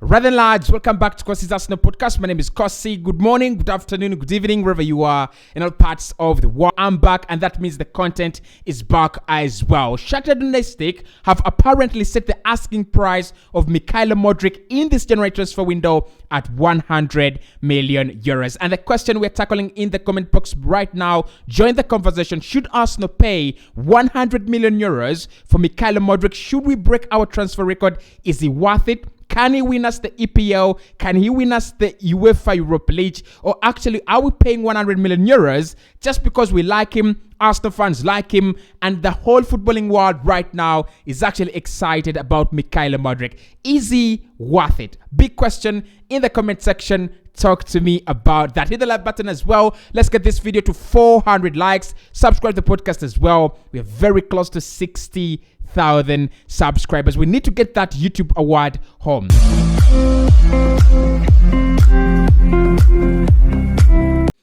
Rather lads, welcome back to Cossy's Arsenal podcast. My name is Cossy. Good morning, good afternoon, good evening, wherever you are in all parts of the world. I'm back, and that means the content is back as well. Shakhtar Donetsk have apparently set the asking price of MYKHAYLO Modric in this January transfer window at 100 million euros. And the question we're tackling in the comment box right now, join the conversation. Should Arsenal pay 100 million euros for MYKHAYLO Modric? Should we break our transfer record? Is he worth it? Can he win us the EPL? Can he win us the UEFA Europa League? Or actually, are we paying 100 million euros just because we like him, Arsenal fans like him, and the whole footballing world right now is actually excited about MYKHAYLO Modric? Is he worth it? Big question in the comment section. Talk to me about that. Hit the like button as well. Let's get this video to 400 likes. Subscribe to the podcast as well. We are very close to 60,000 subscribers. We need to get that YouTube award home.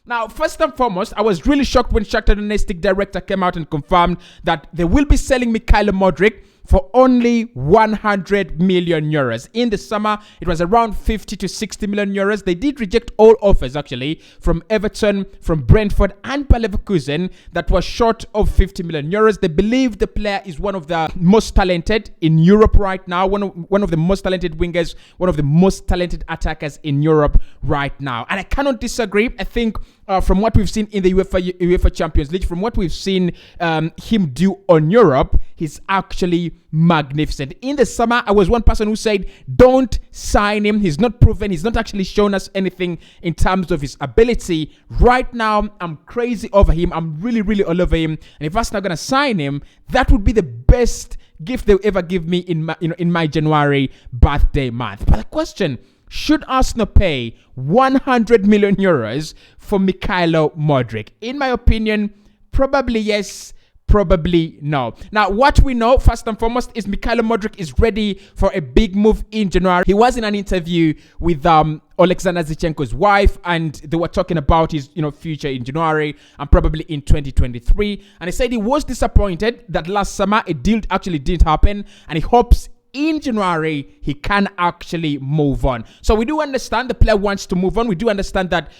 Now, first and foremost, I was really shocked when Shakhtar Donetsk director came out and confirmed that they will be selling MYKHAYLO Modric for only 100 million euros. In the summer, it was around 50 to 60 million euros. They did reject all offers, actually, from Everton, from Brentford, and Leverkusen that was short of 50 million euros. They believe the player is one of the most talented in Europe right now, one of the most talented wingers, one of the most talented attackers in Europe right now. And I cannot disagree. I think from what we've seen in the UEFA Champions League, from what we've seen him do on Europe, he's actually magnificent. In the summer, I was one person who said, don't sign him. He's not proven. He's not actually shown us anything in terms of his ability. Right now, I'm crazy over him. I'm really, really all over him. And if Arsenal are going to sign him, that would be the best gift they'll ever give me in my January birthday month. But the question, should Arsenal pay 100 million euros for MYKHAYLO Modric? In my opinion, probably yes, probably no. Now, what we know, first and foremost, is MYKHAYLO Modric is ready for a big move in January. He was in an interview with Alexander Zichenko's wife, and they were talking about his future in January and probably in 2023. And he said he was disappointed that last summer a deal actually didn't happen, and he hopes in January he can actually move on. So we do understand the player wants to move on. We do understand that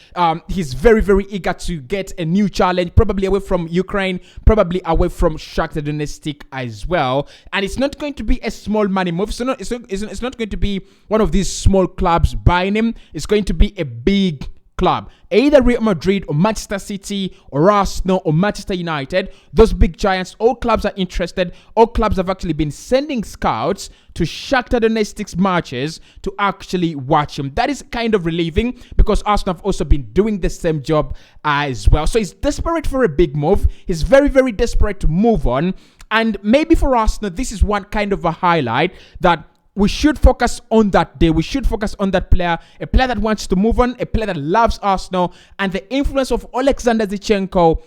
he's very, very eager to get a new challenge, probably away from Ukraine, probably away from Shakhtar Donetsk as well. And it's not going to be a small money move. So it's not going to be one of these small clubs buying him. It's going to be a big club, either Real Madrid or Manchester City or Arsenal or Manchester United. Those big giants, all clubs are interested. All clubs have actually been sending scouts to Shakhtar Donetsk's matches to actually watch him. That is kind of relieving because Arsenal have also been doing the same job as well. So he's desperate for a big move. He's very, very desperate to move on. And maybe for Arsenal, this is one kind of a highlight that we should focus on that day. We should focus on that player, a player that wants to move on, a player that loves Arsenal, and the influence of Alexander Zichenko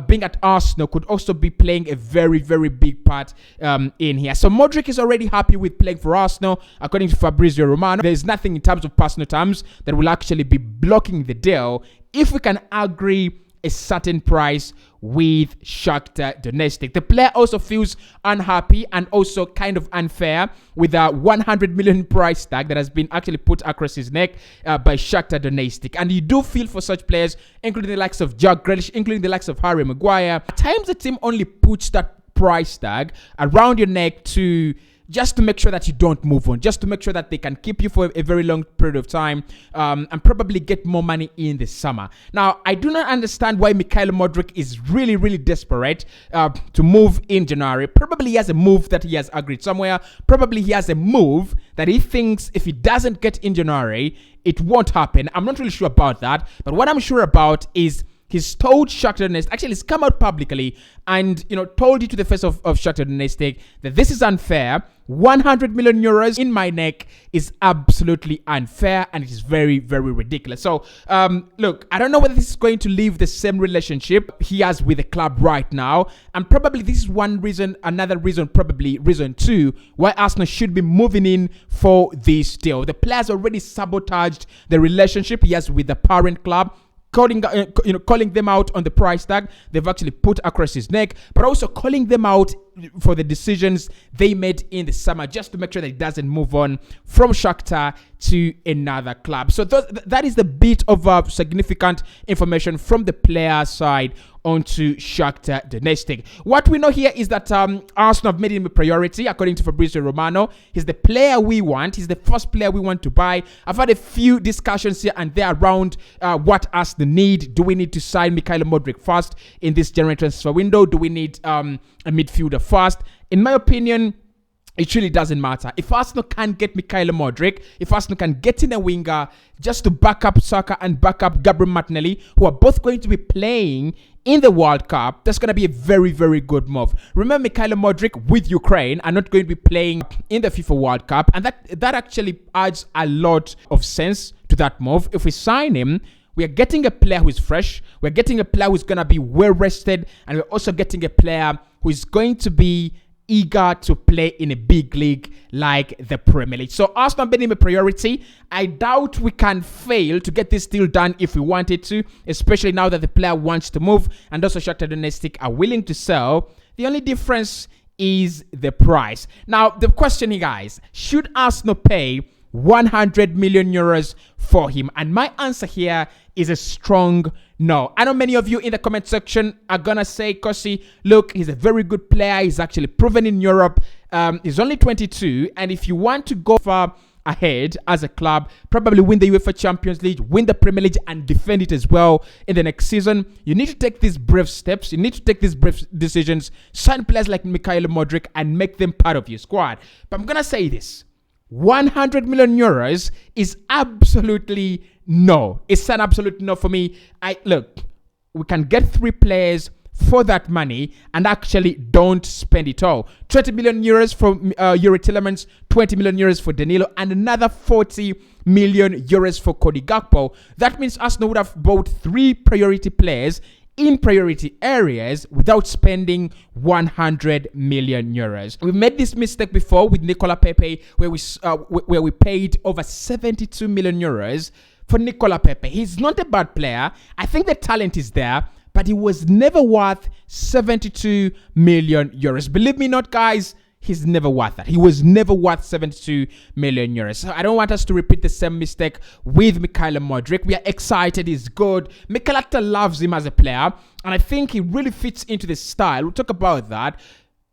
being at Arsenal could also be playing a very, very big part in here. So Modric is already happy with playing for Arsenal, according to Fabrizio Romano. There's nothing in terms of personal terms that will actually be blocking the deal if we can agree a certain price with Shakhtar Donetsk. The player also feels unhappy and also kind of unfair with a 100 million price tag that has been actually put across his neck by Shakhtar Donetsk. And you do feel for such players, including the likes of Jack Grealish, including the likes of Harry Maguire. At times the team only puts that price tag around your neck just to make sure that you don't move on, just to make sure that they can keep you for a very long period of time and probably get more money in the summer. Now, I do not understand why MYKHAYLO Modric is really, really desperate to move in January. Probably he has a move that he has agreed somewhere. Probably he has a move that he thinks if he doesn't get in January, it won't happen. I'm not really sure about that. But what I'm sure about is he's told Shakhtar Donetsk, actually he's come out publicly and, told you to the face of Shakhtar Donetsk that this is unfair. 100 million euros in my neck is absolutely unfair and it is very, very ridiculous. So, look, I don't know whether this is going to leave the same relationship he has with the club right now. And probably this is one reason, another reason, probably reason two, why Arsenal should be moving in for this deal. The players already sabotaged the relationship he has with the parent club. Calling them out on the price tag they've actually put across his neck, but also calling them out for the decisions they made in the summer, just to make sure that it doesn't move on from Shakhtar to another club. So that is the bit of significant information from the player side onto Shakhtar Donetsk. What we know here is that Arsenal have made him a priority, according to Fabrizio Romano. He's the player we want. He's the first player we want to buy. I've had a few discussions here and there around what Arsenal need. Do we need to sign MYKHAYLO Modric first in this January transfer window? Do we need a midfielder first? In my opinion, it really doesn't matter. If Arsenal can get MYKHAYLO Modric, if Arsenal can get in a winger just to back up Saka and back up Gabriel Martinelli, who are both going to be playing in the World Cup, that's going to be a very, very good move. Remember, MYKHAYLO Modric with Ukraine are not going to be playing in the FIFA World Cup, and that actually adds a lot of sense to that move. If we sign him, we are getting a player who is fresh, we're getting a player who's going to be well rested, and we're also getting a player who is going to be eager to play in a big league like the Premier League. So Arsenal made him a priority. I doubt we can fail to get this deal done if we wanted to, especially now that the player wants to move and also Shakhtar Donetsk are willing to sell. The only difference is the price. Now, the question here, guys, should Arsenal pay 100 million euros for him? And my answer here is a strong no. I know many of you in the comment section are gonna say, Cossy, look, he's a very good player. He's actually proven in Europe. He's only 22, and if you want to go far ahead as a club, probably win the UEFA Champions League, win the Premier League, and defend it as well in the next season, you need to take these brave steps. You need to take these brave decisions. Sign players like MYKHAYLO Modric and make them part of your squad. But I'm gonna say this: 100 million euros is absolutely no. It's an absolute no for me. Look, we can get 3 players for that money and actually don't spend it all. 20 million euros for Yuri Tillemans, 20 million euros for Danilo, and another 40 million euros for Cody Gakpo. That means Arsenal would have bought 3 priority players in priority areas without spending 100 million euros. We made this mistake before with Nicola Pepe, where we paid over 72 million euros for Nicola Pepe. He's not a bad player. I think the talent is there, but he was never worth 72 million euros. Believe me not, guys, he's never worth that. He was never worth 72 million euros. So I don't want us to repeat the same mistake with MYKHAYLO Modric. We are excited. He's good. Mikel Arteta loves him as a player, and I think he really fits into the style. We'll talk about that.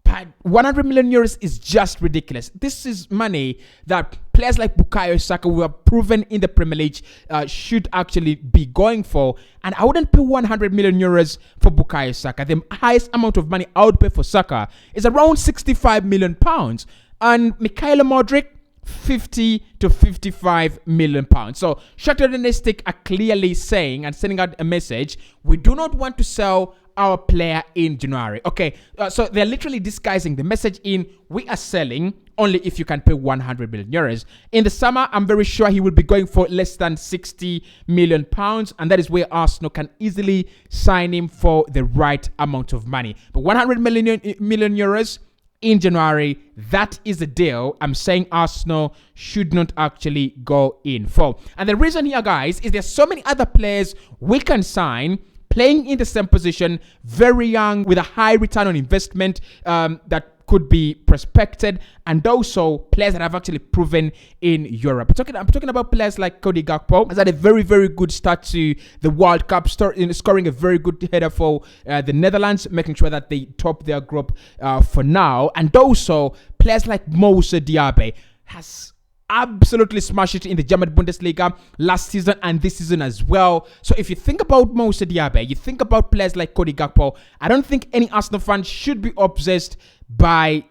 But 100 million euros is just ridiculous. This is money that players like Bukayo Saka, who are proven in the Premier League, should actually be going for. And I wouldn't pay 100 million euros for Bukayo Saka. The highest amount of money I would pay for Saka is around 65 million pounds. And MYKHAYLO Modric, 50 to 55 million pounds. So Shakhtar Donetsk are clearly saying and sending out a message: we do not want to sell our player in January. Okay, so they're literally disguising the message in: we are selling only if you can pay 100 million euros. In the summer, I'm very sure he will be going for less than 60 million pounds, and that is where Arsenal can easily sign him for the right amount of money. But 100 million euros in January, that is a deal I'm saying Arsenal should not actually go in for. And the reason here, guys, is there's so many other players we can sign playing in the same position, very young, with a high return on investment that could be prospected, and also players that have actually proven in Europe. I'm talking about players like Cody Gakpo, has had a very, very good start to the World Cup, scoring a very good header for the Netherlands, making sure that they top their group for now. And also players like Moussa Diaby has absolutely smashed it in the German Bundesliga last season and this season as well. So if you think about Moussa Diaby, you think about players like Cody Gakpo, I don't think any Arsenal fan should be obsessed by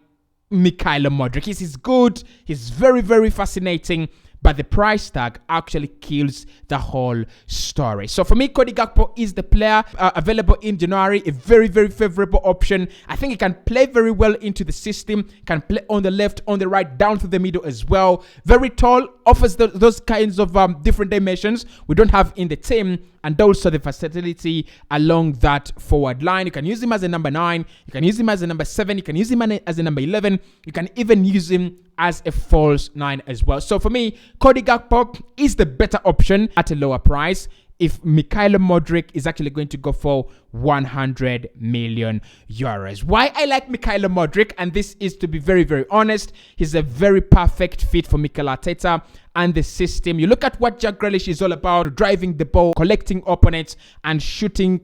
MYKHAYLO Modric. He's good, he's very, very fascinating, but the price tag actually kills the whole story. So for me, Cody Gakpo is the player available in January, a very, very favorable option. I think he can play very well into the system, can play on the left, on the right, down to the middle as well. Very tall, offers those kinds of different dimensions we don't have in the team, and also the versatility along that forward line. You can use him as a number 9, you can use him as a number 7, you can use him as a number 11, you can even use him as a false 9 as well. So for me, Cody Gakpo is the better option at a lower price. if MYKHAYLO Modric is actually going to go for 100 million euros. Why I like MYKHAYLO Modric, and this is to be very, very honest, he's a very perfect fit for Mikel Arteta and the system. You look at what Jack Grealish is all about: driving the ball, collecting opponents, and shooting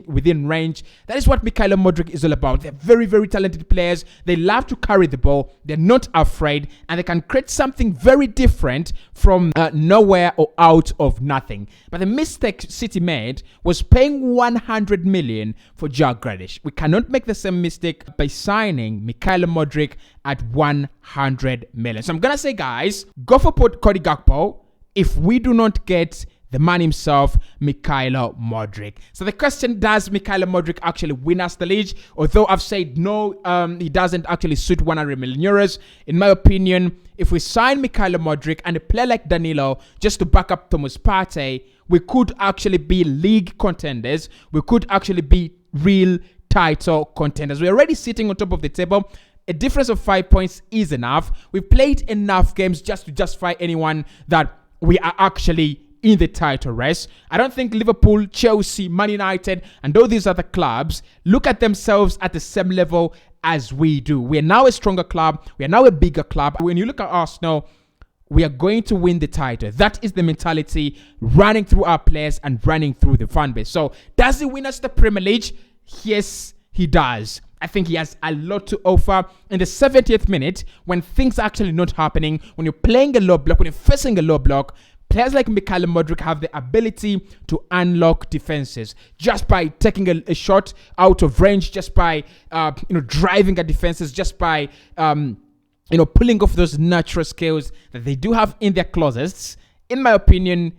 within range. That is what MYKHAYLO Modric is all about. They're very, very talented players. They love to carry the ball. They're not afraid, and they can create something very different from nowhere or out of nothing. But the mistake City made was paying 100 million for Jack Grealish. We cannot make the same mistake by signing MYKHAYLO Modric at 100 million. So I'm gonna say, guys, go for Cody Gakpo if we do not get the man himself, MYKHAYLO Modric. So the question, does MYKHAYLO Modric actually win us the league? Although I've said no, he doesn't actually suit 100 million euros. In my opinion, if we sign MYKHAYLO Modric and a player like Danilo just to back up Thomas Partey, we could actually be league contenders. We could actually be real title contenders. We're already sitting on top of the table. A difference of 5 points is enough. We've played enough games just to justify anyone that we are actually in the title race. I don't think Liverpool, Chelsea, Man United, and all these other clubs look at themselves at the same level as we do. We are now a stronger club. We are now a bigger club. When you look at Arsenal, we are going to win the title. That is the mentality running through our players and running through the fan base. So does he win us the Premier League? Yes, he does. I think he has a lot to offer in the 70th minute when things are actually not happening, when you're playing a low block, when you're facing a low block. Players like MYKHAYLO Modric have the ability to unlock defenses just by taking a shot out of range, just by driving at defenses, just by pulling off those natural skills that they do have in their closets. In my opinion,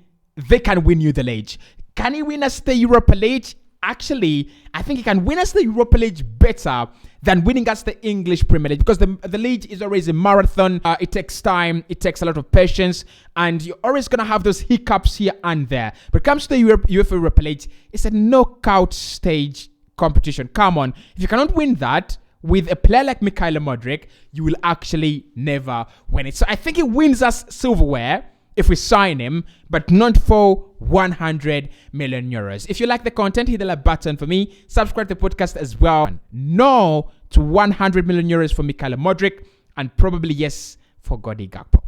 they can win you the league. Can he win us the Europa League? Actually, I think he can win us the Europa League better than winning us the English Premier League, because the league is always a marathon. It takes time, it takes a lot of patience, and you're always going to have those hiccups here and there. But it comes to the UEFA Europa League, it's a knockout stage competition. Come on, if you cannot win that with a player like MYKHAYLO Modric, you will actually never win it. So I think he wins us silverware if we sign him, but not for 100 million euros. If you like the content, hit the like button for me. Subscribe to the podcast as well. No to 100 million euros for MYKHAYLO Modric, and probably yes for Cody Gakpo.